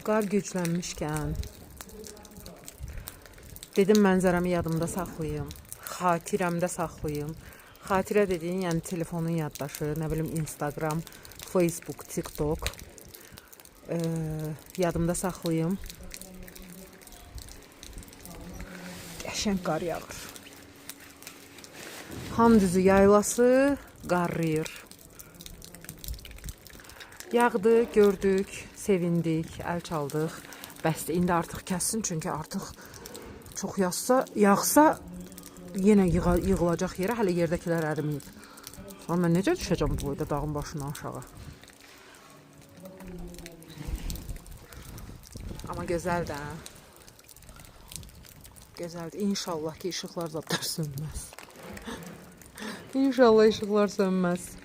Qar güclənmişkən dedim mənzərəmi yadımda saxlayım, xatirəmdə saxlayım. Xatirə dediyin, yəni telefonun yaddaşı, nə bilim Instagram, Facebook, TikTok yadımda saxlayım. Qəşəng qar yağır. Hamdüzü yaylası qarıyır. Yağdı, gördük, sevindik, əl çaldıq. Bəsdir, indi artıq kəssin, çünki artıq çox yağsa yenə yığılacaq yerə, hələ yerdəkilər əriməyib. Amma mən necə düşəcəm bu boyda dağın başından aşağı? Amma gözəldir, hə? Gözəldir. İnşallah ki, işıqlar da sönməz. İnşallah işıqlar sönməz.